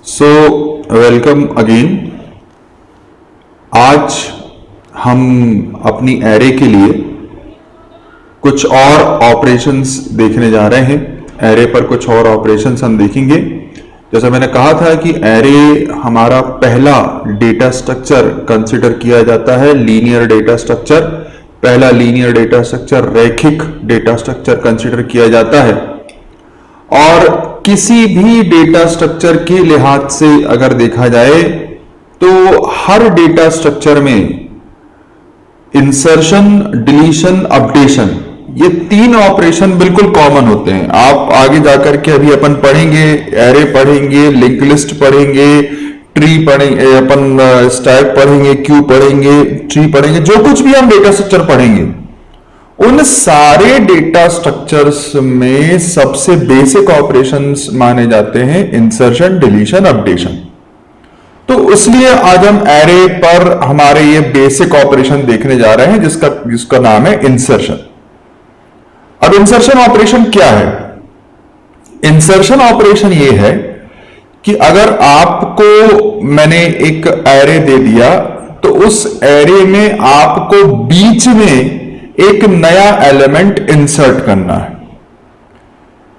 So welcome again. आज हम अपनी एरे के लिए कुछ और ऑपरेशंस देखने जा रहे हैं। एरे पर कुछ और ऑपरेशंस हम देखेंगे। जैसा मैंने कहा था कि एरे हमारा पहला डेटा स्ट्रक्चर कंसिडर किया जाता है, लीनियर डेटा स्ट्रक्चर। पहला लीनियर डेटा स्ट्रक्चर, रैखिक डेटा स्ट्रक्चर कंसिडर किया जाता है। और किसी भी डेटा स्ट्रक्चर के लिहाज से अगर देखा जाए तो हर डेटा स्ट्रक्चर में इंसर्शन, डिलीशन, अपडेशन, ये तीन ऑपरेशन बिल्कुल कॉमन होते हैं। आप आगे जाकर के अभी अपन पढ़ेंगे, एरे पढ़ेंगे, लिंक लिस्ट पढ़ेंगे, ट्री पढ़ेंगे, अपन स्टैक पढ़ेंगे, क्यू पढ़ेंगे, ट्री पढ़ेंगे। जो कुछ भी हम डेटा स्ट्रक्चर पढ़ेंगे उन सारे डेटा स्ट्रक्चर्स में सबसे बेसिक ऑपरेशंस माने जाते हैं इंसर्शन, डिलीशन, अपडेशन। तो इसलिए आज हम एरे पर हमारे ये बेसिक ऑपरेशन देखने जा रहे हैं जिसका नाम है इंसर्शन। अब इंसर्शन ऑपरेशन क्या है? इंसर्शन ऑपरेशन ये है कि अगर आपको मैंने एक एरे दे दिया तो उस एरे में आपको बीच में एक नया एलिमेंट इंसर्ट करना है।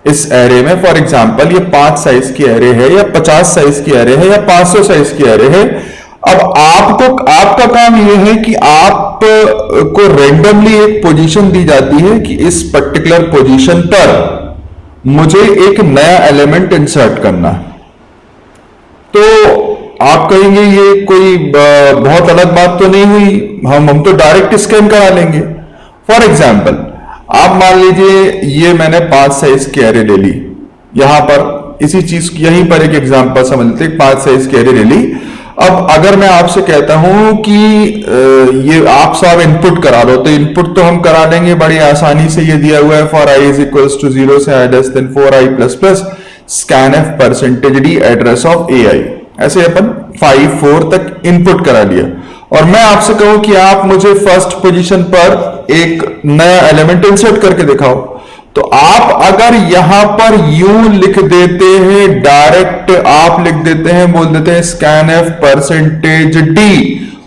इस एरे में फॉर एग्जांपल ये 5 साइज की एरे है या 50 साइज की एरे है या 500 साइज की एरे है। अब आपका काम यह है कि आपको रेंडमली एक पोजीशन दी जाती है कि इस पर्टिकुलर पोजीशन पर मुझे एक नया एलिमेंट इंसर्ट करना है। तो आप कहेंगे ये कोई बहुत अलग बात तो नहीं हुई, हम तो डायरेक्ट स्कैन करा लेंगे। फॉर एग्जाम्पल आप मान लीजिए ये मैंने 5 साइज की एरे ले ली। यहां पर इसी चीज यहीं पर एक एग्जाम्पल समझ लेते हैं। 5 साइज की एरे ले ली। अब अगर मैं आपसे कहता हूं कि ये आप सब इनपुट करा दो, तो इनपुट तो हम करा लेंगे बड़ी आसानी से। ये दिया हुआ है for i is equals to 0 से i less than 4i plus plus scanf percentage d address of ai। ऐसे अपन 5 4 तक इनपुट करा लिया और मैं आपसे कहूं कि आप मुझे फर्स्ट पोजीशन पर एक नया एलिमेंट इंसर्ट करके दिखाओ, तो आप अगर यहां पर यूं लिख देते हैं, डायरेक्ट आप लिख देते हैं, बोल देते हैं scanf परसेंटेज d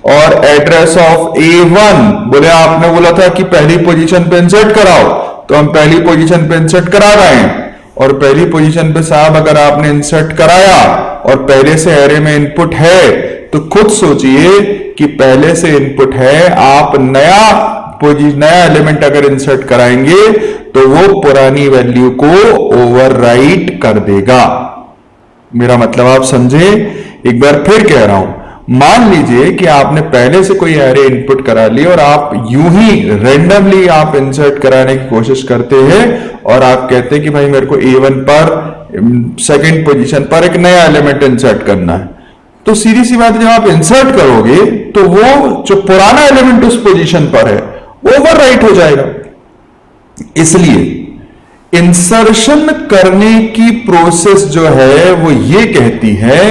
और एड्रेस ऑफ a1। बोले आपने बोला था कि पहली पोजीशन पे इंसर्ट कराओ, तो हम पहली पोजीशन पे इंसर्ट करा रहे हैं। और पहली पोजीशन पे साहब अगर आपने इंसर्ट कराया और पहले से एरे में इनपुट है, तो खुद सोचिए कि पहले से इनपुट है, आप नया एलिमेंट अगर इंसर्ट कराएंगे तो वो पुरानी वैल्यू को ओवरराइट कर देगा। मेरा मतलब आप समझे? एक बार फिर कह रहा हूं, मान लीजिए कि आपने पहले से कोई एरे इनपुट करा ली और आप यूं ही रेंडमली आप इंसर्ट कराने की कोशिश करते हैं और आप कहते हैं कि भाई मेरे को A1 पर सेकंड पोजीशन पर एक नया एलिमेंट इंसर्ट करना है। तो सीधी सी बात है, जब आप इंसर्ट करोगे तो वो जो पुराना एलिमेंट उस पोजीशन पर है ओवरराइट हो जाएगा। इसलिए इंसर्शन करने की प्रोसेस जो है वो ये कहती है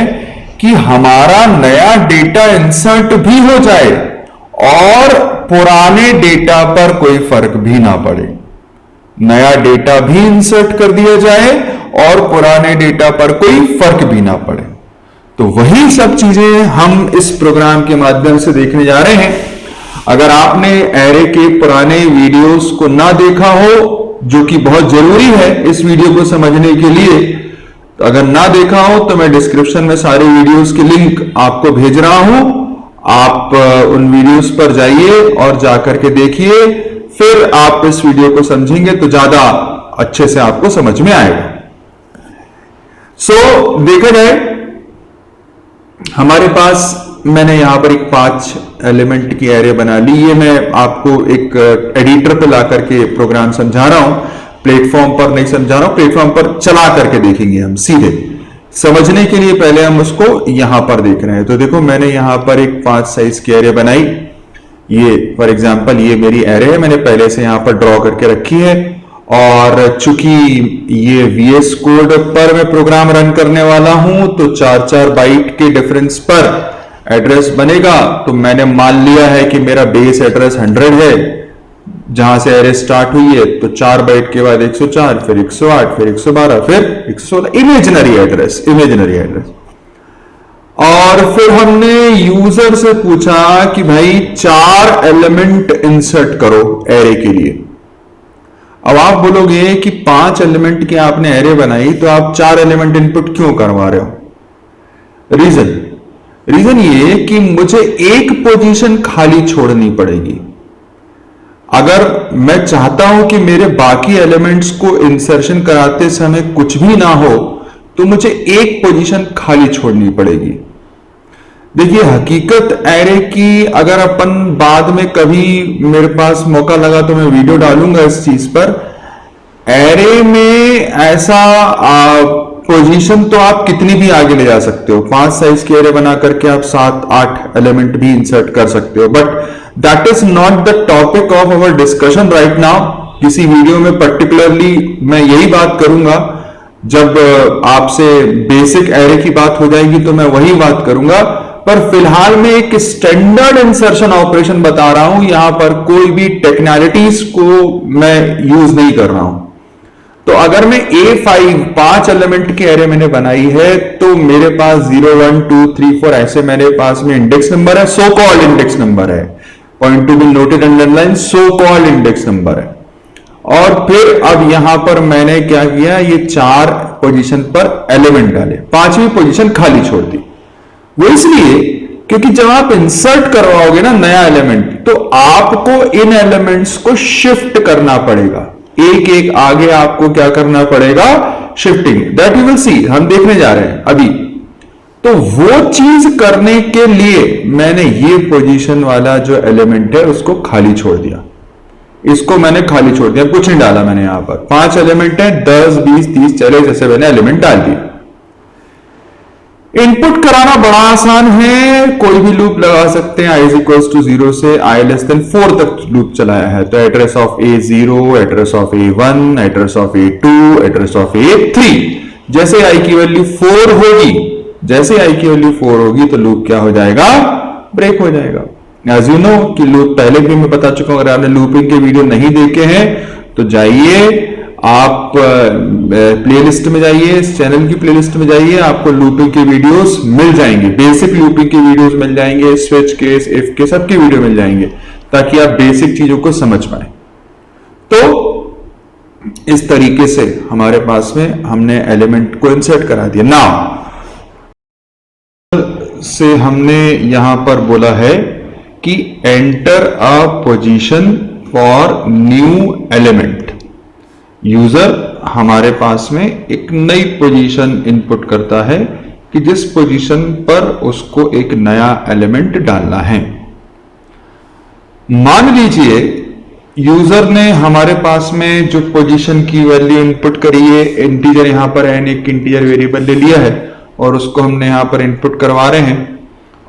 कि हमारा नया डेटा इंसर्ट भी हो जाए और पुराने डेटा पर कोई फर्क भी ना पड़े। नया डेटा भी इंसर्ट कर दिया जाए और पुराने डेटा पर कोई फर्क भी ना पड़े। तो वही सब चीजें हम इस प्रोग्राम के माध्यम से देखने जा रहे हैं। अगर आपने एरे के पुराने वीडियोस को ना देखा हो, जो कि बहुत जरूरी है इस वीडियो को समझने के लिए, तो अगर ना देखा हो तो मैं डिस्क्रिप्शन में सारे वीडियोस के लिंक आपको भेज रहा हूं। आप उन वीडियोस पर जाइए और जाकर के देखिए, फिर आप इस वीडियो को समझेंगे तो ज्यादा अच्छे से आपको समझ में आएगा। सो देखा जाए, हमारे पास मैंने यहां पर एक 5 एलिमेंट की एरे बना ली। ये मैं आपको एक एडिटर पे ला करके प्रोग्राम समझा रहा हूं, प्लेटफॉर्म पर नहीं समझा रहा हूं। प्लेटफॉर्म पर चला करके देखेंगे हम सीधे। समझने के लिए पहले हम उसको यहां पर देख रहे हैं। तो देखो मैंने यहां पर एक 5 साइज की एरे बनाई। ये फॉर एग्जांपल ये मेरी एरे है, मैंने पहले से यहां पर ड्रॉ करके रखी है। और चूंकि ये VS कोड पर मैं प्रोग्राम रन करने वाला हूं तो 4-4 बाइट के डिफरेंस पर एड्रेस बनेगा। तो मैंने मान लिया है कि मेरा बेस एड्रेस 100 है, जहां से एरे स्टार्ट हुई है। तो 4 बाइट के बाद 104, फिर 108, फिर 112, फिर 116। Imaginary address. और फिर हमने यूजर से पूछा कि भाई 4 एलिमेंट इंसर्ट करो एरे के लिए। अब आप बोलोगे कि 5 एलिमेंट की आपने एरे बनाई तो आप 4 एलिमेंट इनपुट क्यों करवा रहे हो? रीजन ये कि मुझे एक पोजीशन खाली छोड़नी पड़ेगी। अगर मैं चाहता हूं कि मेरे बाकी एलिमेंट्स को इंसर्शन कराते समय कुछ भी ना हो तो मुझे एक पोजीशन खाली छोड़नी पड़ेगी। देखिए हकीकत एरे की अगर अपन बाद में कभी मेरे पास मौका लगा तो मैं वीडियो डालूंगा इस चीज पर। एरे में ऐसा पोजीशन तो आप कितनी भी आगे ले जा सकते हो। 5 साइज की एरे बना करके आप 7-8 एलिमेंट भी इंसर्ट कर सकते हो, but that is not the topic of our discussion right now. किसी वीडियो में पर्टिकुलरली मैं यही बात करूंगा। जब आपसे बेसिक एरे की बात हो जाएगी तो मैं वही बात करूंगा, पर फिलहाल मैं एक स्टैंडर्ड इंसर्शन ऑपरेशन बता रहा हूं। यहां पर कोई भी टेक्निकलिटीज को मैं यूज नहीं कर रहा हूं। तो अगर मैं A5 5 एलिमेंट की एरे मैंने बनाई है तो मेरे पास 0 1 2 3 4 ऐसे मेरे पास में इंडेक्स नंबर है, सो कॉल्ड इंडेक्स नंबर है, point to be noted underline, so called index number है। और फिर अब यहां पर मैंने क्या किया, ये 4 पोजीशन पर एलिमेंट डाले, 5वीं पोजीशन खाली छोड़ दी। वो इसलिए क्योंकि जब आप इंसर्ट करवाओगे ना नया एलिमेंट तो आपको इन एलिमेंट्स को शिफ्ट करना पड़ेगा, एक एक आगे आपको क्या करना पड़ेगा, shifting. That you will see, हम देखने जा रहे हैं अभी। तो वो चीज करने के लिए मैंने ये पोजीशन वाला जो एलिमेंट है उसको खाली छोड़ दिया। इसको मैंने खाली छोड़ दिया, कुछ नहीं डाला मैंने। यहां पर 5 एलिमेंट है, 10 20 30 40 ऐसे मैंने एलिमेंट डाल दिए। इनपुट कराना बड़ा आसान है, कोई भी लूप लगा सकते हैं। i इज इक्वल्स टू 0 से i लेस देन 4 तक लूप चलाया है तो address of A0, address of A1, address of A2, address of A3। जैसे i की वैल्यू 4 होगी, जैसे i की वैल्यू 4 होगी तो लूप क्या हो जाएगा, ब्रेक हो जाएगा। एज यू नो कि लूप पहले भी मैं बता चुका हूं। अगर आपने लूपिंग के वीडियो नहीं देखे हैं तो जाइए, आप प्लेलिस्ट में जाइए, इस चैनल की प्लेलिस्ट में जाइए, आपको लूपिंग के वीडियोस मिल जाएंगे, बेसिक लूपिंग के वीडियोस मिल जाएंगे, स्विच केस, इफ के सबके वीडियो मिल जाएंगे ताकि आप बेसिक चीजों को समझ पाए। तो इस तरीके से हमारे पास में हमने एलिमेंट को इंसर्ट करा दिया। नाउ से हमने यहां पर बोला है कि enter a position for new element. User हमारे पास में एक नई पोजीशन इनपुट करता है कि जिस पोजीशन पर उसको एक नया एलिमेंट डालना है। मान लीजिए यूजर ने हमारे पास में जो पोजीशन की वैल्यू इनपुट करी है, इंटीजर यहां पर n एक इंटीजर वेरिएबल ले लिया है और उसको हमने यहां पर इनपुट करवा रहे हैं,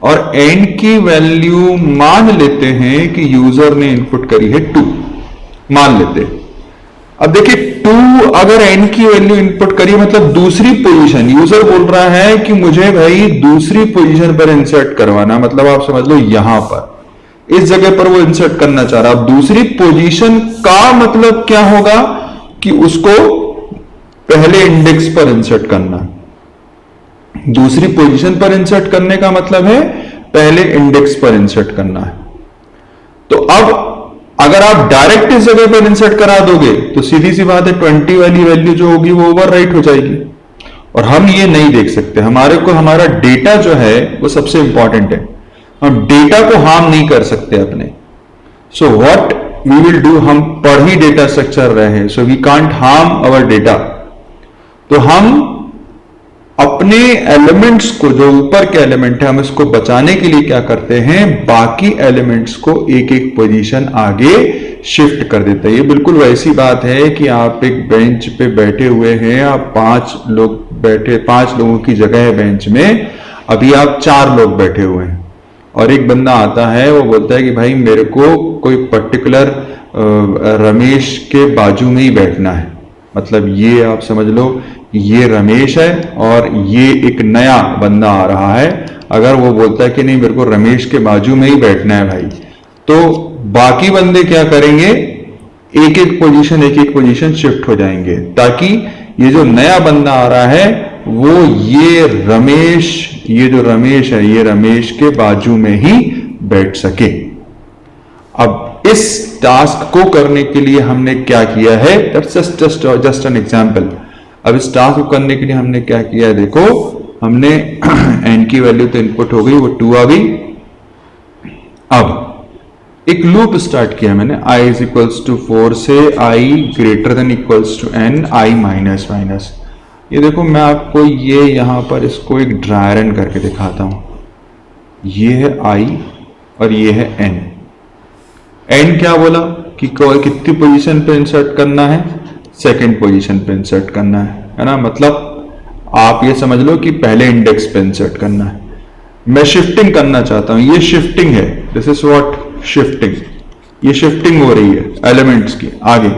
और n की वैल्यू मान लेते हैं कि यूजर ने इनपुट करी है 2, मान लेते हैं। अब देखिए 2 अगर n की वैल्यू इनपुट करिए मतलब दूसरी पोजीशन, यूजर बोल रहा है कि मुझे भाई दूसरी पोजीशन पर इंसर्ट करवाना, मतलब आप समझ लो यहां पर इस जगह पर वो इंसर्ट करना चाह रहा है। अब दूसरी पोजीशन का मतलब क्या होगा कि उसको पहले इंडेक्स पर इंसर्ट करना। दूसरी पोजीशन पर इंसर्ट करने का मतलब है पहले इंडेक्स पर इंसर्ट करना है। तो अब अगर आप डायरेक्ट इस जगह पर इंसर्ट करा दोगे तो सीधी सी बात है 20 वाली वैल्यू जो होगी वो ओवरराइट हो जाएगी, और हम ये नहीं देख सकते। हमारे को हमारा डेटा जो है वो सबसे इंपॉर्टेंट है, हम डेटा को हार्म नहीं कर सकते अपने। So what we will do, हम पढ़ ही डेटा स्ट्रक्चर रहे हैं, so we can't harm our data. तो हम अपने एलिमेंट्स को, जो ऊपर के एलिमेंट है, हम इसको बचाने के लिए क्या करते हैं, बाकी एलिमेंट्स को एक एक पोजीशन आगे शिफ्ट कर देते हैं। ये बिल्कुल वैसी बात है कि आप एक बेंच पे बैठे हुए हैं, आप 5 लोग बैठे, 5 लोगों की जगह है बेंच में, अभी आप 4 लोग बैठे हुए हैं और एक बंदा आता है, वो बोलता है कि भाई मेरे को कोई पर्टिकुलर रमेश के बाजू में ही बैठना है। मतलब ये आप समझ लो ये रमेश है और ये एक नया बंदा आ रहा है। अगर वो बोलता है कि नहीं मेरे को रमेश के बाजू में ही बैठना है भाई, तो बाकी बंदे क्या करेंगे, एक एक पोजीशन शिफ्ट हो जाएंगे ताकि ये जो नया बंदा आ रहा है वो ये जो रमेश है, ये रमेश के बाजू में ही बैठ सके। अब इस टास्क को करने के लिए हमने क्या किया है, जस्ट एन एग्जाम्पल। अब इस टास्क को करने के लिए हमने क्या किया है, देखो हमने n की वैल्यू तो इनपुट हो गई, वो 2 आ गई। अब एक लूप स्टार्ट किया मैंने, i इज इक्वल्स टू 4 से i greater than equals to n i minus minus. ये देखो मैं आपको ये यहां पर इसको एक ड्राई रन करके दिखाता हूं। ये है i और ये है n। n क्या बोला कि कितनी पोजीशन पे इंसर्ट करना है, सेकंड पोजीशन पे इंसर्ट करना है ना। मतलब आप ये समझ लो कि पहले इंडेक्स पे इंसर्ट करना है। मैं शिफ्टिंग करना चाहता हूं, ये शिफ्टिंग है, दिस इज व्हाट शिफ्टिंग। ये शिफ्टिंग हो रही है एलिमेंट्स की। आगे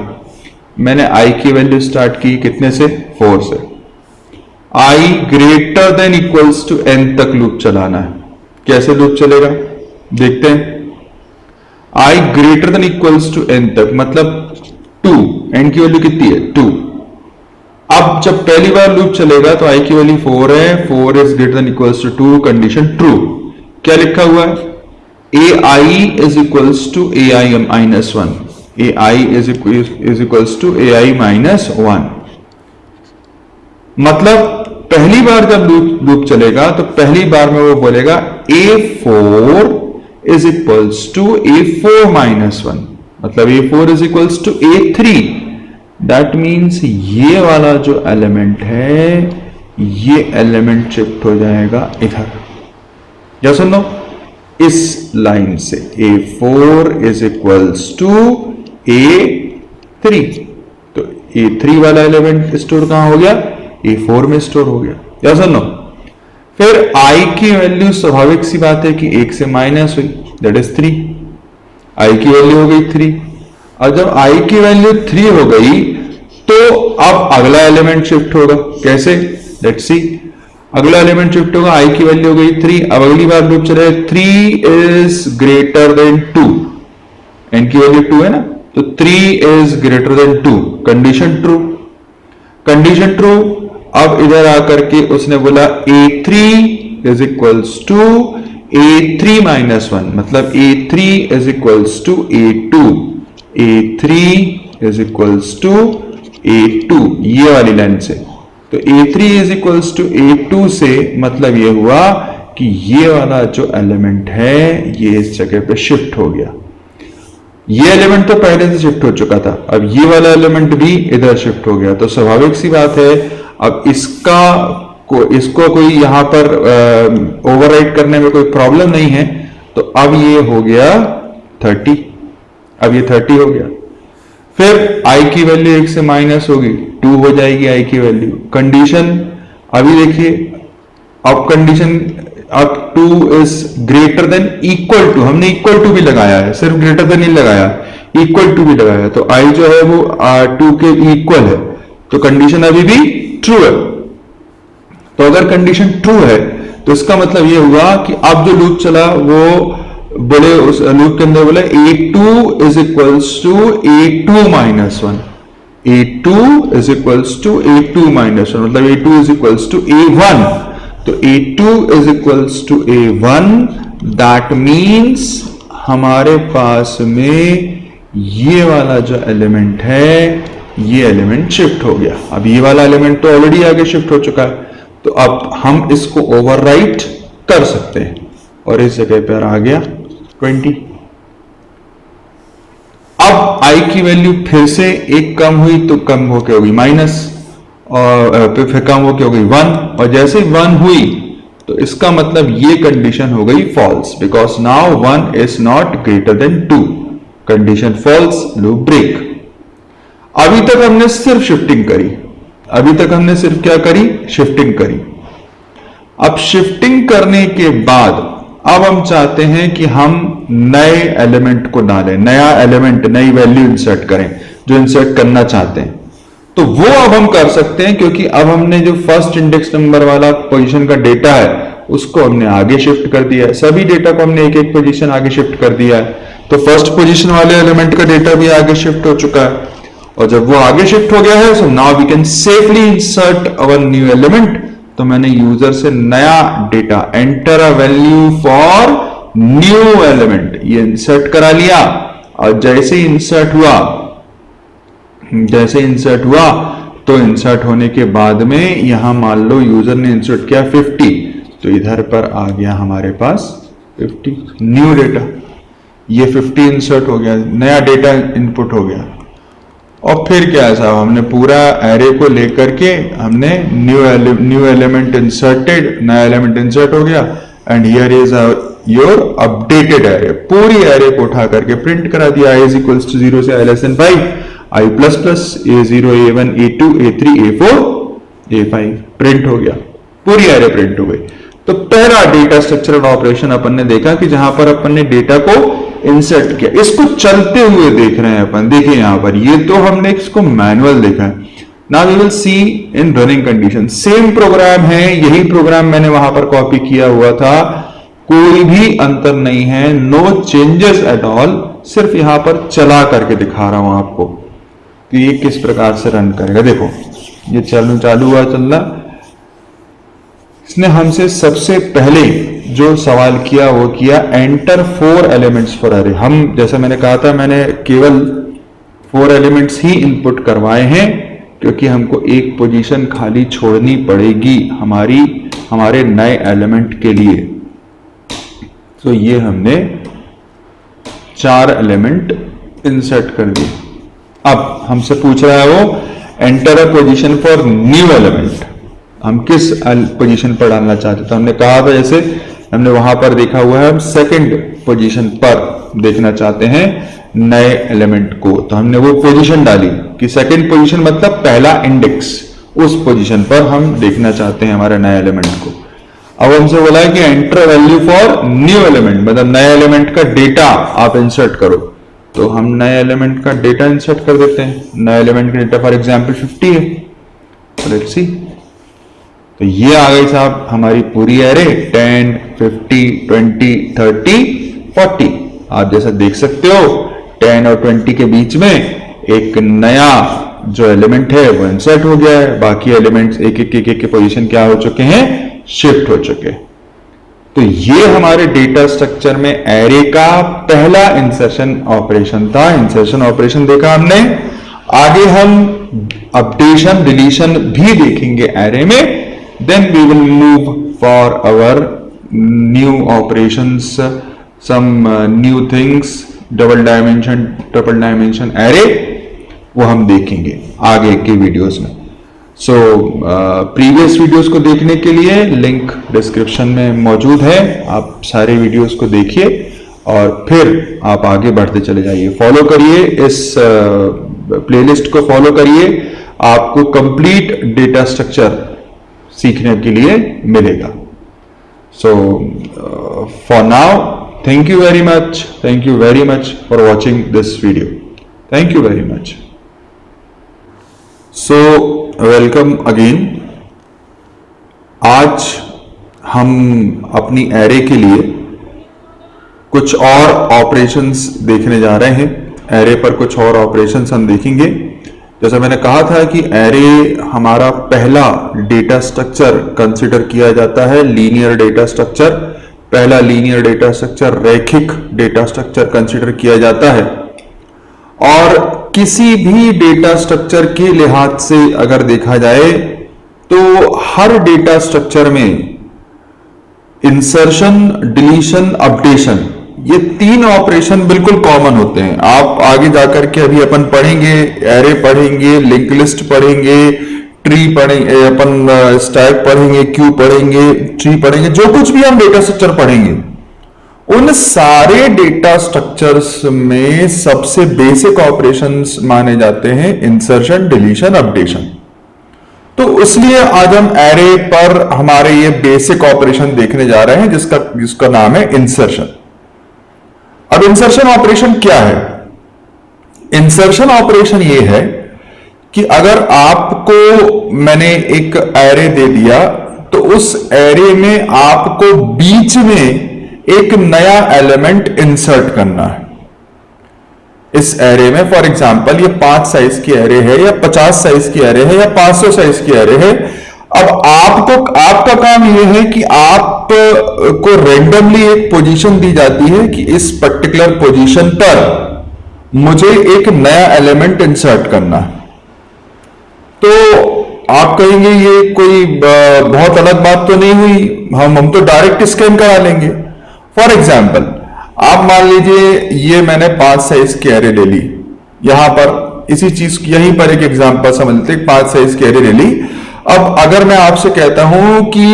मैंने i की वैल्यू स्टार्ट की कितने से, 4 से। i greater than equals to n तक लूप चलाना है। कैसे लूप चलेगा देखते हैं। i greater than equals to n तक मतलब 2, n की वैल्यू कितनी है 2। अब जब पहली बार लूप चलेगा तो i की वैल्यू 4 है, 4 is greater than equals to 2, condition true. क्या लिखा हुआ है, ai is equals to ai minus 1, ai is equals to ai minus 1। मतलब पहली बार जब लूप चलेगा तो पहली बार में वो बोलेगा a4 is equals to a4 minus 1, मतलब a4 is equals to a3। That means ये वाला जो एलिमेंट है, ये एलिमेंट शिफ्ट हो जाएगा इधर। या सुन लो, इस लाइन से a4 is equals to a3, तो a3 वाला एलिमेंट स्टोर कहां हो गया, a4 में स्टोर हो गया। या सुन लो, फिर i की वैल्यू स्वाभाविक सी बात है कि 1 से माइनस हुई, दैट इज 3। i की वैल्यू हो गई 3। और जब i की वैल्यू 3 हो गई तो अब अगला एलिमेंट शिफ्ट होगा। कैसे, लेट्स सी। अगला एलिमेंट शिफ्ट होगा, i की वैल्यू हो गई 3। अब अगली बार लूप चलेगा, 3 इज ग्रेटर देन 2, n की वैल्यू 2 है ना, तो 3 is greater than 2, condition true. Condition true. अब इधर आकर के उसने बोला a3 is equals to a3 minus 1, मतलब a3 is equals to a2, a3 is equals to a2, ये वाली लाइन से। तो a3 is equals to a2 से मतलब ये हुआ कि ये वाला जो एलिमेंट है ये इस जगह पे शिफ्ट हो गया। ये एलिमेंट तो पहले से शिफ्ट हो चुका था, अब ये वाला एलिमेंट भी इधर शिफ्ट हो गया। तो स्वाभाविक सी बात है, अब इसको कोई यहां पर ओवरराइट करने में कोई प्रॉब्लम नहीं है। तो अब ये हो गया 30, अब ये 30 हो गया। फिर i की वैल्यू 1 से माइनस होगी, 2 हो जाएगी i की वैल्यू। कंडीशन अभी देखिए, अब कंडीशन अब 2 is greater than equal to, हमने इक्वल टू भी लगाया है, सिर्फ ग्रेटर देन नहीं लगाया, इक्वल टू भी लगाया। तो i जो है वो 2 के इक्वल है, तो कंडीशन अभी भी ट्रू है। तो अगर कंडीशन ट्रू है तो इसका मतलब ये हुआ कि अब जो लूप चला वो बोले, उस लूप के अंदर बोले a2 is equals to a2 minus 1, a2 is equals to a2 minus 1, मतलब a2 is equals to a1। तो a2 is equals to a1, that means हमारे पास में ये वाला जो एलिमेंट है ये एलिमेंट शिफ्ट हो गया। अब ये वाला एलिमेंट तो ऑलरेडी आगे शिफ्ट हो चुका है, तो अब हम इसको ओवरराइट कर सकते हैं और इस जगह पर आ गया 20। अब i की वैल्यू फिर से एक कम हुई तो कम होके हो गई माइनस, और फिर कम होके हो गई 1, और जैसे 1 हुई तो इसका मतलब ये कंडीशन हो गई false, because now 1 is not greater than 2, condition false, loop break. अभी तक हमने सिर्फ शिफ्टिंग करी, अभी तक हमने सिर्फ क्या करी, शिफ्टिंग करी। अब शिफ्टिंग करने के बाद अब हम चाहते हैं कि हम नए एलिमेंट को डालें, नया एलिमेंट, नई वैल्यू इंसर्ट करें जो इंसर्ट करना चाहते हैं। तो वो अब हम कर सकते हैं, क्योंकि अब हमने जो फर्स्ट इंडेक्स नंबर वाला पोजीशन का डेटा है उसको हमने आगे शिफ्ट कर दिया है, सभी डेटा को हमने एक एक पोजीशन आगे शिफ्ट कर दिया है। तो फर्स्ट पोजीशन वाले एलिमेंट का डेटा भी आगे शिफ्ट हो चुका है, और जब वो आगे शिफ्ट हो गया है, so now we can safely insert our new element तो मैंने यूजर से नया data enter a value for new element ये इंसर्ट करा लिया। और जैसे इंसर्ट हुआ तो इंसर्ट होने के बाद में यहां मान लो यूजर ने इंसर्ट किया 50, तो इधर पर आ गया हमारे पास 50 न्यू डेटा। ये 50 इंसर्ट हो गया, नया डेटा इनपुट हो गया। और फिर क्या है साहब, हमने पूरा एरे को लेकर के हमने न्यू एलिमेंट इंसर्टेड, नया एलिमेंट इंसर्ट हो गया and here is your updated array. पूरी एरे को उठा करके प्रिंट करा दिया, i = 0 से i <5, i++ a0 a1 a2 a3 a4 a5 print हो गया, पूरी एरे प्रिंट हो गई। तो पहला डेटा स्ट्रक्चरल ऑपरेशन अपन ने देखा कि जहां पर अपन ने डेटा को इंसर्ट किया। इसको चलते हुए देख रहे हैं अपन, देखिए यहां पर ये तो हमने इसको मैनुअल देखा है। Now we will see in running condition. Same program है, यही प्रोग्राम मैंने वहां पर कॉपी किया हुआ था, कोई भी अंतर नहीं है, नो चेंजेस एट ऑल। सिर्फ यहां पर चला करके दिखा रहा हूं आपको कि ये किस प्रकार से रन करेगा। देखो ये चालू हुआ चलना। इसने हमसे सबसे पहले जो सवाल किया वो किया एंटर 4 एलिमेंट्स फॉर एरे। हम जैसा मैंने कहा था, मैंने केवल 4 एलिमेंट्स ही इनपुट करवाए हैं क्योंकि हमको एक पोजीशन खाली छोड़नी पड़ेगी हमारे नए एलिमेंट के लिए। तो ये हमने 4 एलिमेंट इंसर्ट कर दिए। अब हमसे पूछ रहा है वो enter a position for new element, हम किस पोजीशन पर डालना चाहते। तो हमने कहा था, जैसे हमने वहां पर देखा हुआ है, हम सेकंड पोजीशन पर देखना चाहते हैं नए एलिमेंट को। तो हमने वो पोजीशन डाली कि सेकंड पोजीशन मतलब पहला इंडेक्स, उस पोजीशन पर हम देखना चाहते हैं हमारे नए एलिमेंट को। अब हमसे बोला है कि enter value for new element, मतलब नए एलिमेंट का डेटा आप इंसर्ट करो। तो हम नए एलिमेंट का डेटा इंसर्ट कर देते हैं। नए एलिमेंट का डेटा फॉर एग्जांपल 50 है, लेट्स सी। तो ये आ गई साहब हमारी पूरी एरे 10 50 20 30 40। आप जैसा देख सकते हो 10 और 20 के बीच में एक नया जो एलिमेंट है वो इंसर्ट हो गया है। बाकी एलिमेंट्स एक एक के पोजीशन क्या हो चुके हैं, शिफ्ट हो चुके हैं। तो ये हमारे डेटा स्ट्रक्चर में एरे का पहला इंसर्शन ऑपरेशन था। इंसर्शन ऑपरेशन देखा हमने। आगे हम अपडेशन डिलीशन भी देखेंगे एरे में। Then we will move for our new operations, some new things, double dimension, triple dimension array, वो हम देखेंगे आगे के वीडियोस में। सो प्रीवियस वीडियोस को देखने के लिए लिंक डिस्क्रिप्शन में मौजूद है, आप सारे वीडियोस को देखिए और फिर आप आगे बढ़ते चले जाइए। फॉलो करिए इस प्लेलिस्ट को, फॉलो करिए, आपको कंप्लीट डेटा स्ट्रक्चर सीखने के लिए मिलेगा। So for now thank you very much for watching this video. Thank you very much. So welcome again. आज हम अपनी एरे के लिए कुछ और ऑपरेशंस देखने जा रहे हैं। एरे पर कुछ और ऑपरेशंस हम देखेंगे। जैसा मैंने कहा था कि एरे हमारा पहला डेटा स्ट्रक्चर कंसिडर किया जाता है, लीनियर डेटा स्ट्रक्चर। पहला लीनियर डेटा स्ट्रक्चर, रैखिक डेटा स्ट्रक्चर कंसिडर किया जाता है। और किसी भी डेटा स्ट्रक्चर के लिहाज से अगर देखा जाए तो हर डेटा स्ट्रक्चर में इंसर्शन, डिलीशन, अपडेशन, ये 3 ऑपरेशन बिल्कुल कॉमन होते हैं। आप आगे जाकर के अभी अपन पढ़ेंगे, एरे पढ़ेंगे, लिंक लिस्ट पढ़ेंगे, ट्री पढ़ेंगे, अपन स्टैक पढ़ेंगे, क्यू पढ़ेंगे, ट्री पढ़ेंगे, जो कुछ भी हम डेटा स्ट्रक्चर पढ़ेंगे, उन सारे डेटा स्ट्रक्चर्स में सबसे बेसिक ऑपरेशंस माने जाते हैं इंसर्शन, डिलीशन, अपडेशन। तो इसलिए आज हम एरे पर हमारे ये बेसिक ऑपरेशन देखने जा रहे हैं जिसका नाम है इंसर्शन। अब इंसर्शन ऑपरेशन क्या है? इंसर्शन ऑपरेशन ये है कि अगर आपको मैंने एक एरे दे दिया तो उस एरे में आपको बीच में एक नया एलिमेंट इंसर्ट करना है। इस एरे में फॉर एग्जांपल ये 5 साइज की एरे है या 50 साइज की एरे है या 500 साइज की एरे है। अब आपका काम यह है कि आप को रेंडमली एक पोजीशन दी जाती है कि इस पर्टिकुलर पोजीशन पर मुझे एक नया एलिमेंट इंसर्ट करना है। तो आप कहेंगे ये कोई बहुत अलग बात तो नहीं हुई, हम तो डायरेक्ट स्कैन करा लेंगे। फॉर एग्जाम्पल आप मान लीजिए ये मैंने 5 साइज की एरे ले ली, यहां पर इसी चीज यहीं पर एक एग्जाम्पल समझ लेते हैं, 5 साइज की एरे ले ली। अब अगर मैं आपसे कहता हूं कि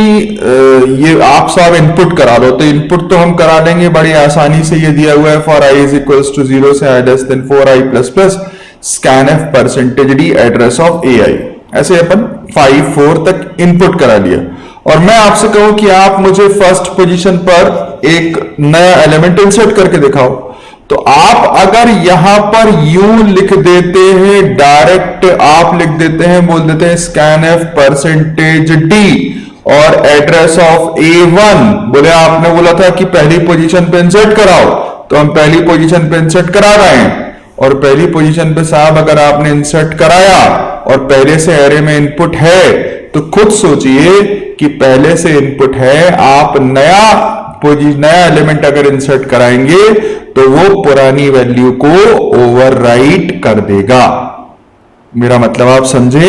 ये आप सब इनपुट करा लो, तो इनपुट तो हम करा लेंगे बड़ी आसानी से। ये दिया हुआ है for i is equals to 0 से i less than 4i plus plus scanf percentage D address of ai, ऐसे अपन 5 4 तक इनपुट करा लिया। और मैं आपसे कहूं कि आप मुझे फर्स्ट पोजीशन पर एक नया एलिमेंट इंसर्ट करके दिखाओ, तो आप अगर यहां पर यूं लिख देते हैं, डायरेक्ट आप लिख देते हैं, बोल देते हैं scanf परसेंटेज डी और एड्रेस ऑफ a1, बोले आपने बोला था कि पहली पोजीशन पे इंसर्ट कराओ, तो हम पहली पोजीशन पे इंसर्ट करा रहे हैं। और पहली पोजीशन पे साहब अगर आपने इंसर्ट कराया और पहले से एरे में इनपुट है, तो खुद सोचिए कि पहले से इनपुट है, आप नया एलिमेंट अगर इंसर्ट कराएंगे तो वो पुरानी वैल्यू को ओवरराइट कर देगा। मेरा मतलब आप समझे?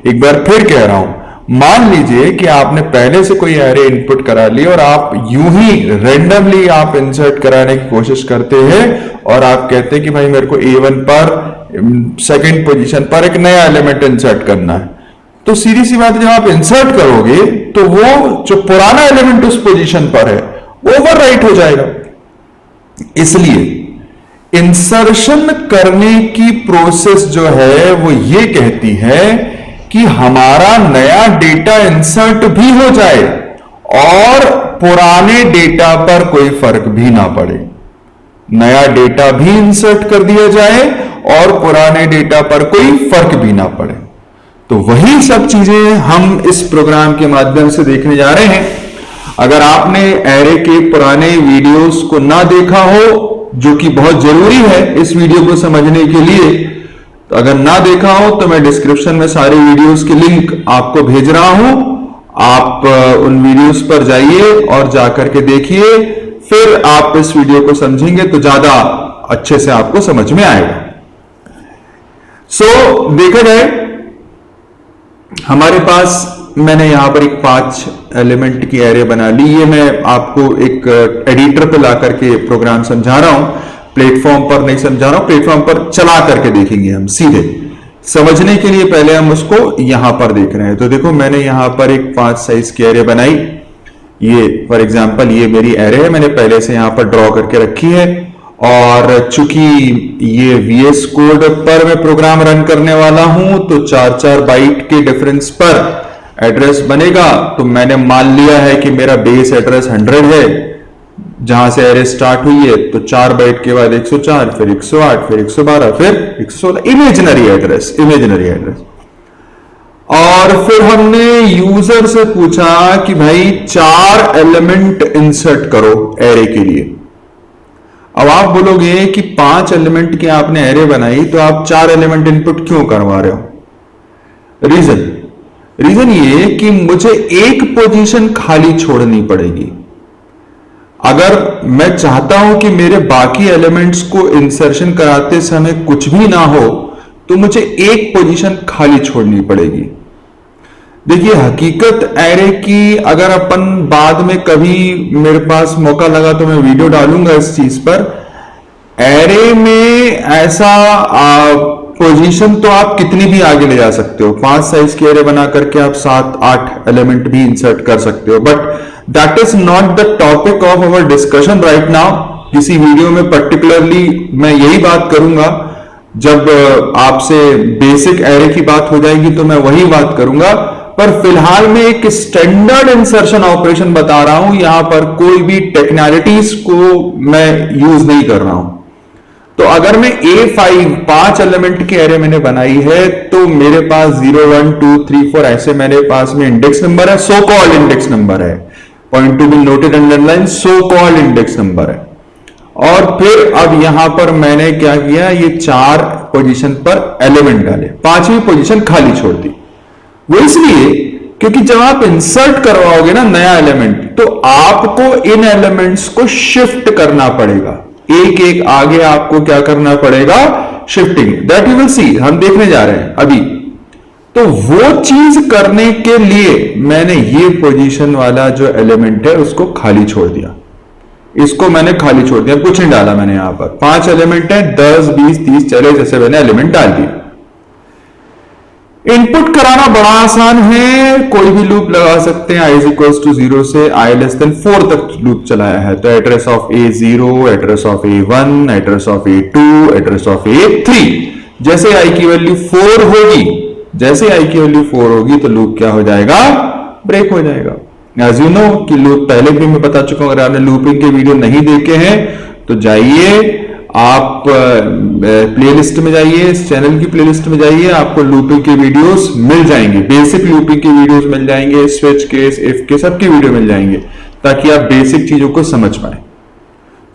एक बार फिर कह रहा हूं, मान लीजिए कि आपने पहले से कोई एरे इनपुट करा ली और आप यूं ही रेंडमली आप इंसर्ट कराने की कोशिश करते हैं और आप कहते हैं कि भाई मेरे को A1 पर सेकंड पोजीशन पर एक नया एलिमेंट इंसर्ट करना है। तो सीधी सी बात, जब आप इंसर्ट करोगे तो वो जो पुराना एलिमेंट उस पोजीशन पर है ओवरराइट हो जाएगा। इसलिए इंसर्शन करने की प्रोसेस जो है वो ये कहती है कि हमारा नया डेटा इंसर्ट भी हो जाए और पुराने डेटा पर कोई फर्क भी ना पड़े। नया डेटा भी इंसर्ट कर दिया जाए और पुराने डेटा पर कोई फर्क भी ना पड़े। तो वही सब चीजें हम इस प्रोग्राम के माध्यम से देखने जा रहे हैं। अगर आपने एरे के पुराने वीडियोस को ना देखा हो, जो कि बहुत जरूरी है इस वीडियो को समझने के लिए, तो अगर ना देखा हो तो मैं डिस्क्रिप्शन में सारे वीडियोस के लिंक आपको भेज रहा हूं। आप उन वीडियोस पर जाइए और जाकर के देखिए, फिर आप इस वीडियो को समझेंगे तो ज्यादा अच्छे से आपको समझ में आएगा। देखा जाए, हमारे पास मैंने यहां पर एक 5 एलिमेंट की एरे बना ली। ये मैं आपको एक एडिटर पे ला करके प्रोग्राम समझा रहा हूं, प्लेटफॉर्म पर नहीं समझा रहा हूं, प्लेटफॉर्म पर चला करके देखेंगे हम सीधे। समझने के लिए पहले हम उसको यहां पर देख रहे हैं। तो देखो मैंने यहां पर एक 5 साइज की एरे बनाई। ये फॉर एग्जांपल ये मेरी एरे है, मैंने पहले से यहां पर ड्रॉ करके रखी है। और चूंकि ये VS कोड पर मैं प्रोग्राम रन करने वाला हूं, तो 4-4 बाइट के डिफरेंस पर एड्रेस बनेगा। तो मैंने मान लिया है कि मेरा बेस एड्रेस 100 है, जहां से एरे स्टार्ट हुई है। तो 4 बाइट के बाद 104, फिर 108, फिर 112, फिर 116, इमेजिनरी एड्रेस। और फिर हमने यूजर से पूछा कि भाई 4 एलिमेंट इंसर्ट करो एरे के लिए। अब आप बोलोगे कि 5 एलिमेंट की आपने एरे बनाई, तो आप 4 एलिमेंट इनपुट क्यों करवा रहे हो? रीजन ये कि मुझे एक पोजीशन खाली छोड़नी पड़ेगी। अगर मैं चाहता हूं कि मेरे बाकी एलिमेंट्स को इंसर्शन कराते समय कुछ भी ना हो, तो मुझे एक पोजीशन खाली छोड़नी पड़ेगी। देखिए हकीकत एरे की, अगर अपन बाद में कभी मेरे पास मौका लगा तो मैं वीडियो डालूंगा इस चीज पर। एरे में ऐसा पोजीशन तो आप कितनी भी आगे ले जा सकते हो। 5 साइज की एरे बना करके आप 7-8 एलिमेंट भी इंसर्ट कर सकते हो, but that is not the topic of our discussion right now. किसी वीडियो में पर्टिकुलरली मैं यही बात करूंगा। जब आपसे बेसिक एरे की बात हो जाएगी तो मैं वही बात करूंगा। पर फिलहाल मैं एक स्टैंडर्ड इंसर्शन ऑपरेशन बता रहा हूं, यहां पर कोई भी टेक्निकलिटीज को मैं यूज नहीं कर रहा हूं। तो अगर मैं A5 एलिमेंट की एरे मैंने बनाई है, तो मेरे पास 0 1 2 3 4 ऐसे मेरे पास में इंडेक्स नंबर है, सो कॉल्ड इंडेक्स नंबर है, point to be noted underline, so called index number है। और फिर अब यहां पर मैंने क्या किया, ये 4 पोजीशन पर एलिमेंट डाले, 5वीं पोजीशन खाली छोड़ दी। वो इसलिए क्योंकि जब आप इंसर्ट करवाओगे ना नया एलिमेंट, तो आपको इन एलिमेंट्स को शिफ्ट करना पड़ेगा, एक एक आगे आपको क्या करना पड़ेगा, shifting. That you will see, हम देखने जा रहे हैं अभी। तो वो चीज करने के लिए मैंने ये पोजीशन वाला जो एलिमेंट है उसको खाली छोड़ दिया, इसको मैंने खाली छोड़ दिया, कुछ नहीं डाला मैंने। यहां पर 5 एलिमेंट है, 10 20 30 चले जैसे मैंने एलिमेंट डाल दिए। इनपुट कराना बड़ा आसान है, कोई भी लूप लगा सकते हैं। i इक्वल्स टू 0 से i लेस देन 4 तक लूप चलाया है, तो address of A0, address of A1, address of A2, address of A3। जैसे i की वैल्यू 4 होगी, जैसे i की वैल्यू 4 होगी तो लूप क्या हो जाएगा, ब्रेक हो जाएगा। एज यू नो कि लूप पहले भी मैं बता चुका हूं, अगर आपने लूपिंग के वीडियो नहीं देखे हैं तो जाइए आप प्लेलिस्ट में जाइए, इस चैनल की प्लेलिस्ट में जाइए, आपको लूपिंग के वीडियोस मिल जाएंगे, बेसिक लूपिंग के वीडियोस मिल जाएंगे, स्विच केस, इफ के सबके वीडियो मिल जाएंगे, ताकि आप बेसिक चीजों को समझ पाए।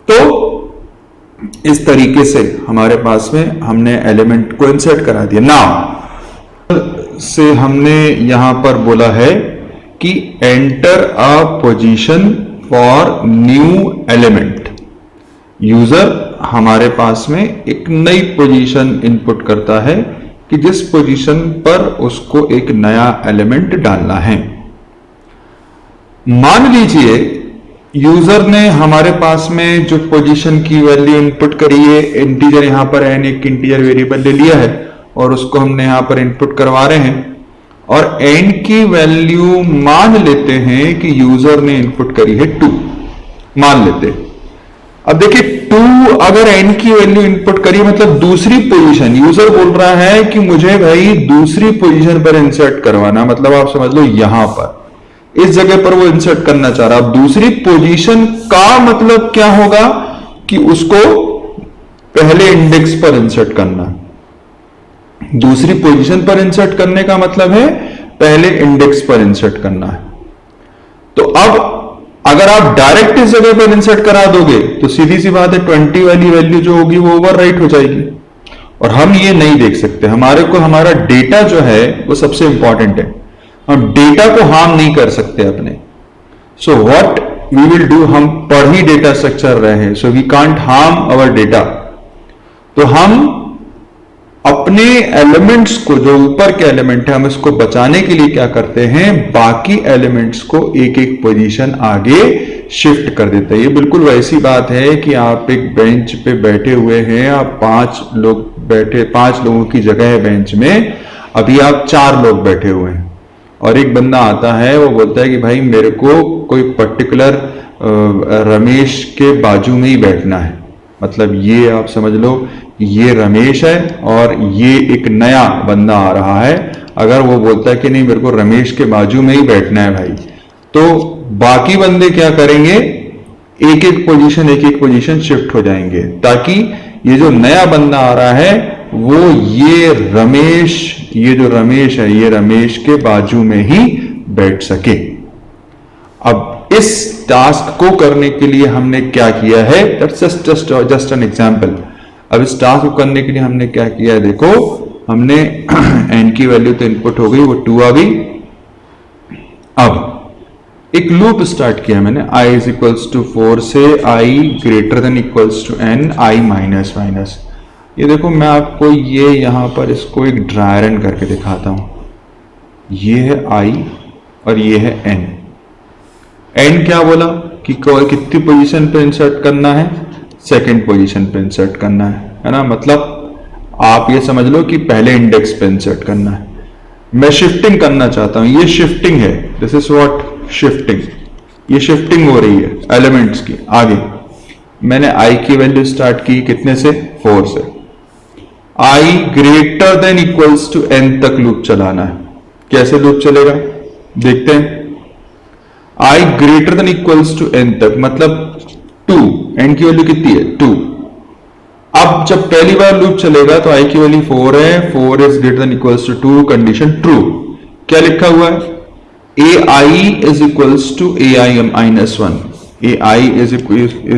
तो इस तरीके से हमारे पास में हमने एलिमेंट को इंसर्ट करा दिया। नाउ से हमने यहां पर बोला है कि enter a position for new element. User हमारे पास में एक नई पोजीशन इनपुट करता है कि जिस पोजीशन पर उसको एक नया एलिमेंट डालना है। मान लीजिए यूजर ने हमारे पास में जो पोजीशन की वैल्यू इनपुट करी है, इंटीजर यहां पर n एक इंटीजर वेरिएबल ले लिया है और उसको हमने यहां पर इनपुट करवा रहे हैं, और n की वैल्यू मान लेते हैं कि यूजर ने इनपुट करी है 2, मान लेते हैं। अब देखिए 2 अगर n की वैल्यू इनपुट करी, मतलब दूसरी पोजीशन, यूजर बोल रहा है कि मुझे भाई दूसरी पोजीशन पर इंसर्ट करवाना, मतलब आप समझ लो यहां पर इस जगह पर वो इंसर्ट करना चाह रहा। अब दूसरी पोजीशन का मतलब क्या होगा कि उसको पहले इंडेक्स पर इंसर्ट करना। दूसरी पोजीशन पर इंसर्ट करने का मतलब है पहले इंडेक्स पर इंसर्ट करना है। तो अब अगर आप डायरेक्ट इस जगह पर इंसर्ट करा दोगे तो सीधी सी बात है 20 वाली वैल्यू जो होगी वो ओवरराइट हो जाएगी, और हम ये नहीं देख सकते। हमारे को हमारा डेटा जो है वो सबसे इंपॉर्टेंट है, हम डेटा को हार्म नहीं कर सकते अपने। So what we will do, हम पढ़ ही डेटा स्ट्रक्चर रहे हैं, so we can't harm our data. तो हम अपने एलिमेंट्स को, जो ऊपर के एलिमेंट है, हम इसको बचाने के लिए क्या करते हैं, बाकी एलिमेंट्स को एक एक पोजीशन आगे शिफ्ट कर देते हैं। ये बिल्कुल वैसी बात है कि आप एक बेंच पे बैठे हुए हैं, आप 5 लोग बैठे, 5 लोगों की जगह है बेंच में, अभी आप 4 लोग बैठे हुए हैं, और एक बंदा आता है, वो बोलता है कि भाई मेरे को कोई पर्टिकुलर रमेश के बाजू में ही बैठना है। मतलब ये आप समझ लो ये रमेश है और ये एक नया बंदा आ रहा है, अगर वो बोलता है कि नहीं मेरे को रमेश के बाजू में ही बैठना है भाई, तो बाकी बंदे क्या करेंगे, एक एक पोजीशन शिफ्ट हो जाएंगे, ताकि ये जो नया बंदा आ रहा है वो ये रमेश, ये जो रमेश है, ये रमेश के बाजू में ही बैठ सके। अब इस टास्क को करने के लिए हमने क्या किया है, जस्ट एन एग्जाम्पल। अब इस टास्क को करने के लिए हमने क्या किया है, देखो हमने n की वैल्यू तो इनपुट हो गई, वो 2 आ गई। अब एक लूप स्टार्ट किया मैंने, i इज इक्वल्स टू 4 से i greater than equals to n, i minus minus. ये देखो मैं आपको ये यहां पर इसको एक ड्राई रन करके दिखाता हूं। ये है i और ये है n। n क्या बोला कि कितनी पोजीशन पे इंसर्ट करना है, सेकंड पोजीशन पे इंसर्ट करना है ना। मतलब आप ये समझ लो कि पहले इंडेक्स पे इंसर्ट करना है। मैं शिफ्टिंग करना चाहता हूं, ये शिफ्टिंग है, दिस इज व्हाट शिफ्टिंग। ये शिफ्टिंग हो रही है एलिमेंट्स की आगे। मैंने i की वैल्यू स्टार्ट की कितने से, 4 से। i greater than equals to n तक लूप चलाना है। कैसे लूप चलेगा देखते हैं। i greater than equals to n तक, मतलब 2, n की वैल्यू कितनी है 2। अब जब पहली बार लूप चलेगा तो i की वैल्यू 4 है, 4 is greater than equals to 2, condition true. क्या लिखा हुआ है, ai is equals to ai minus 1, ai is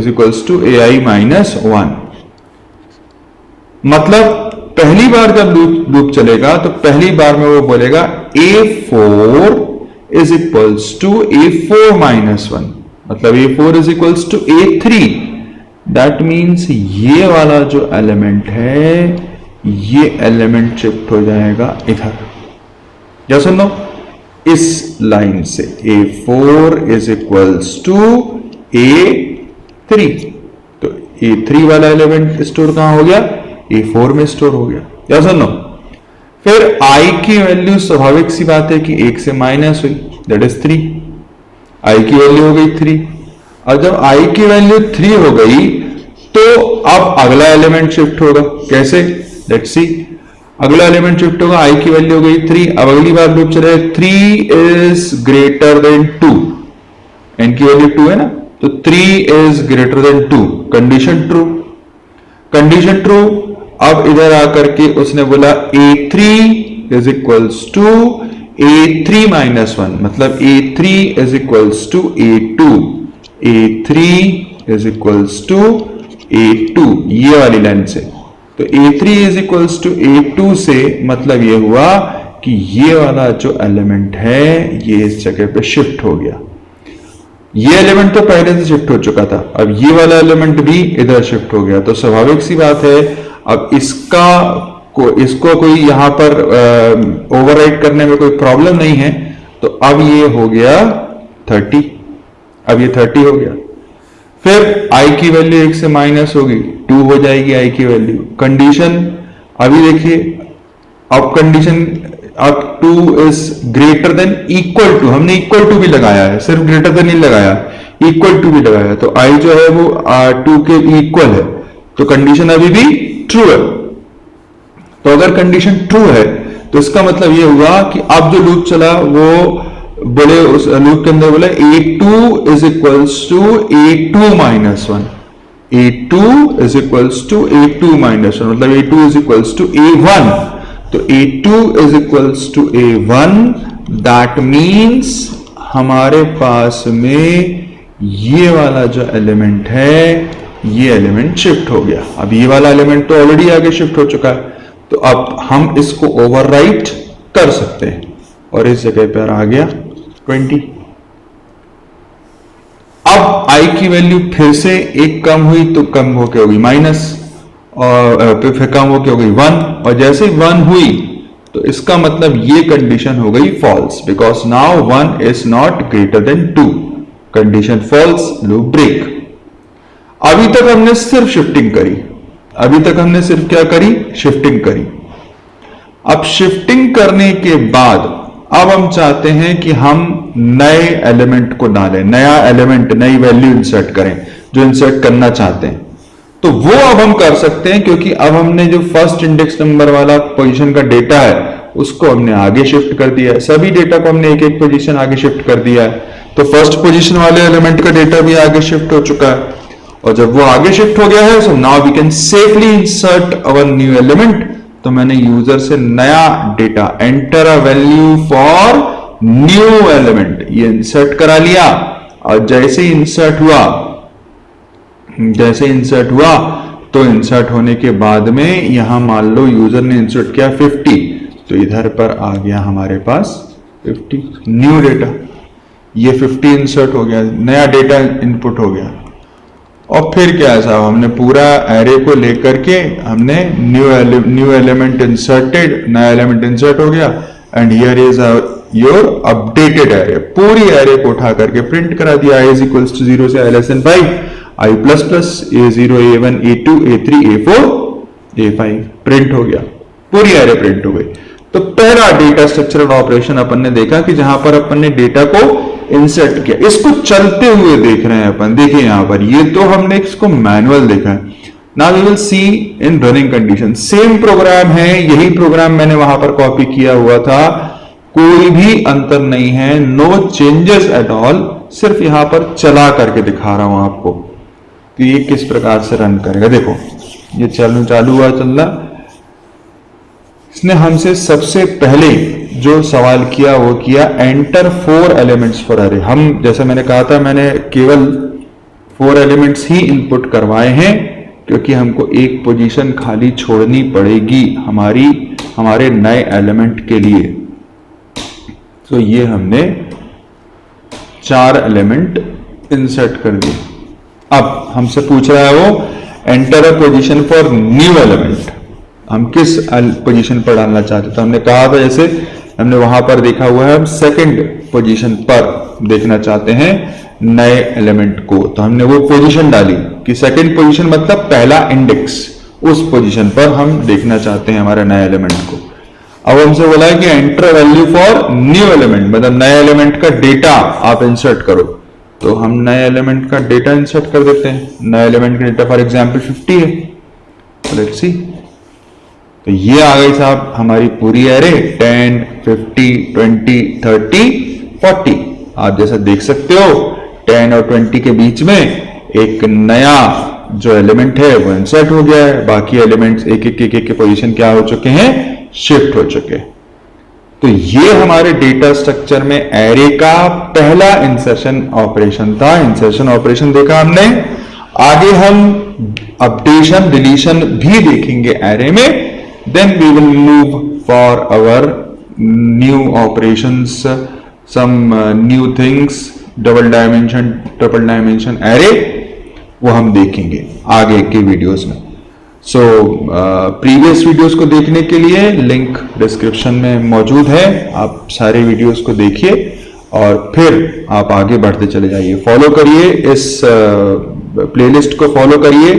equals to ai minus 1। मतलब पहली बार जब लूप चलेगा तो पहली बार में वो बोलेगा a4 is equals to A4 minus 1, मतलब A4 is equals to A3। That means ये वाला जो एलिमेंट है, ये एलिमेंट शिफ्ट हो जाएगा इधर। या सुनो, इस लाइन से A4 is equals to A3, तो A3 वाला एलिमेंट स्टोर कहां हो गया? A4 में स्टोर हो गया। या सुनो, फिर I की वैल्यू स्वाभाविक सी बात है कि 1 से माइनस हुई, दैट इज 3। I की वैल्यू हो गई 3। और जब I की वैल्यू 3 हो गई तो अब अगला एलिमेंट शिफ्ट होगा। कैसे? Let's see. अगला एलिमेंट शिफ्ट होगा, I की वैल्यू हो गई 3। अब अगली बार लूप चले, 3 इज ग्रेटर देन 2, n की वैल्यू 2 है ना, तो 3 is greater than 2, condition true. Condition true. अब इधर आकर के उसने बोला A3 is equals to A3 minus 1, मतलब A3 is equals to A2, A3 is equals to A2, ये वाली लाइन से। तो A3 is equals to A2 से मतलब ये हुआ कि ये वाला जो एलिमेंट है ये इस जगह पे शिफ्ट हो गया। ये एलिमेंट तो पहले से शिफ्ट हो चुका था, अब ये वाला एलिमेंट भी इधर शिफ्ट हो गया। तो स्वाभाविक सी बात है, अब इसको कोई यहां पर ओवरराइट करने में कोई प्रॉब्लम नहीं है। तो अब ये हो गया 30, अब ये 30 हो गया। फिर I की वैल्यू 1 से माइनस होगी, 2 हो जाएगी I की वैल्यू। कंडीशन अभी देखिए, अब कंडीशन अब 2 is greater than equal to, हमने इक्वल टू भी लगाया है, सिर्फ ग्रेटर देन नहीं लगाया, इक्वल टू भी लगाया। तो I जो है वो 2 के इक्वल है, तो कंडीशन अभी भी ट्रू है। तो अगर कंडीशन ट्रू है तो इसका मतलब ये हुआ कि अब जो लूप चला वो बोले, उस लूप के अंदर बोले A2 is equals to A2 minus 1, A2 is equals to A2 minus 1, मतलब A2 is equals to A1। तो A2 is equals to A1, that means हमारे पास में ये वाला जो एलिमेंट है ये एलिमेंट शिफ्ट हो गया। अब ये वाला एलिमेंट तो ऑलरेडी आगे शिफ्ट हो चुका है, तो अब हम इसको ओवरराइट कर सकते हैं और इस जगह पर आ गया 20। अब I की वैल्यू फिर से एक कम हुई तो कम होके हो गई माइनस, और फिर कम होके हो गई 1, और जैसे 1 हुई तो इसका मतलब ये कंडीशन हो गई false, because now 1 is not greater than 2, condition false, loop break. अभी तक हमने सिर्फ शिफ्टिंग करी, अभी तक हमने सिर्फ क्या करी? शिफ्टिंग करी। अब शिफ्टिंग करने के बाद अब हम चाहते हैं कि हम नए एलिमेंट को डालें, नया एलिमेंट, नई वैल्यू इंसर्ट करें, जो इंसर्ट करना चाहते हैं। तो वो अब हम कर सकते हैं, क्योंकि अब हमने जो फर्स्ट इंडेक्स नंबर वाला पोजीशन का डेटा है उसको हमने आगे शिफ्ट कर दिया है, सभी डेटा को हमने एक एक पोजीशन आगे शिफ्ट कर दिया है। तो फर्स्ट पोजीशन वाले एलिमेंट का डेटा भी आगे शिफ्ट हो चुका है, और जब वो आगे शिफ्ट हो गया है, so now we can safely insert our new element. तो मैंने यूजर से नया data, enter a value for new element, ये इंसर्ट करा लिया। और जैसे ही इंसर्ट हुआ तो इंसर्ट होने के बाद में यहां मान लो यूजर ने इंसर्ट किया 50, तो इधर पर आ गया हमारे पास 50 न्यू डेटा, ये 50 इंसर्ट हो गया, नया डेटा इनपुट हो गया। और फिर क्या है साहब, हमने पूरा एरे को लेकर के हमने न्यू एलिमेंट इंसर्टेड, नया एलिमेंट इंसर्ट हो गया, and here is your updated array. पूरी एरे को उठा करके प्रिंट करा दिया, i इज इक्वल्स टू 0 से i less then 5, i plus plus A0 A1 A2 A3 A4 A5 print हो गया, पूरी एरे प्रिंट हो गई। तो पहला डेटा स्ट्रक्चरल ऑपरेशन अपन ने देखा कि जहां पर अपन ने डेटा को इंसर्ट किया। इसको चलते हुए देख रहे हैं अपन, देखिए यहां पर, ये तो हमने इसको मैनुअल देखा है। Now we will see in running condition, same program है, यही प्रोग्राम मैंने वहां पर कॉपी किया हुआ था, कोई भी अंतर नहीं है, नो चेंजेस एट ऑल, सिर्फ यहां पर चला करके दिखा रहा हूं आपको कि ये किस प्रकार से रन करेगा। देखो ये चालू हुआ चलना। इसने हमसे सबसे पहले जो सवाल किया वो किया एंटर 4 एलिमेंट्स फॉर अरे। हम जैसे मैंने कहा था, मैंने केवल 4 एलिमेंट्स ही इनपुट करवाए हैं, क्योंकि हमको एक पोजीशन खाली छोड़नी पड़ेगी हमारे नए एलिमेंट के लिए। तो ये हमने 4 एलिमेंट इंसर्ट कर दिए। अब हमसे पूछ रहा है वो enter a position for new element, हम किस पोजीशन पर डालना चाहते थे। तो हमने कहा था जैसे हमने वहां पर देखा हुआ है, हम सेकंड पोजीशन पर देखना चाहते हैं नए एलिमेंट को, तो हमने वो पोजीशन डाली कि सेकंड पोजीशन मतलब पहला इंडेक्स, उस पोजीशन पर हम देखना चाहते हैं हमारे नए एलिमेंट को। अब हमसे बोला है कि enter value for new element, मतलब नए एलिमेंट का डेटा आप इंसर्ट करो। तो हम नए एलिमेंट का डेटा इंसर्ट कर देते हैं। नए एलिमेंट का डेटा फॉर एग्जांपल 50 है, लेट्स सी। तो ये आ गई साहब हमारी पूरी एरे 10, 50, 20, 30, 40। आप जैसा देख सकते हो 10 और 20 के बीच में एक नया जो एलिमेंट है वो इंसर्ट हो गया है, बाकी एलिमेंट्स एक एक के पोजीशन क्या हो चुके हैं, शिफ्ट हो चुके हैं। तो ये हमारे डेटा स्ट्रक्चर में एरे का पहला इंसर्शन ऑपरेशन था। इंसर्शन ऑपरेशन देखा हमने। आगे हम अपडेशन डिलीशन भी देखेंगे एरे में। Then we will move for our new operations, some new things, double dimension, triple dimension array, वो हम देखेंगे आगे के वीडियोस में। सो प्रीवियस वीडियोस को देखने के लिए लिंक डिस्क्रिप्शन में मौजूद है, आप सारे वीडियोस को देखिए और फिर आप आगे बढ़ते चले जाइए। फॉलो करिए इस प्लेलिस्ट को, फॉलो करिए,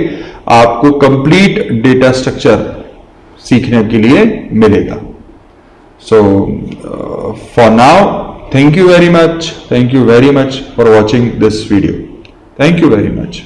आपको कंप्लीट डेटा स्ट्रक्चर सीखने के लिए मिलेगा। So for now thank you very much, thank you very much for watching this video, thank you very much.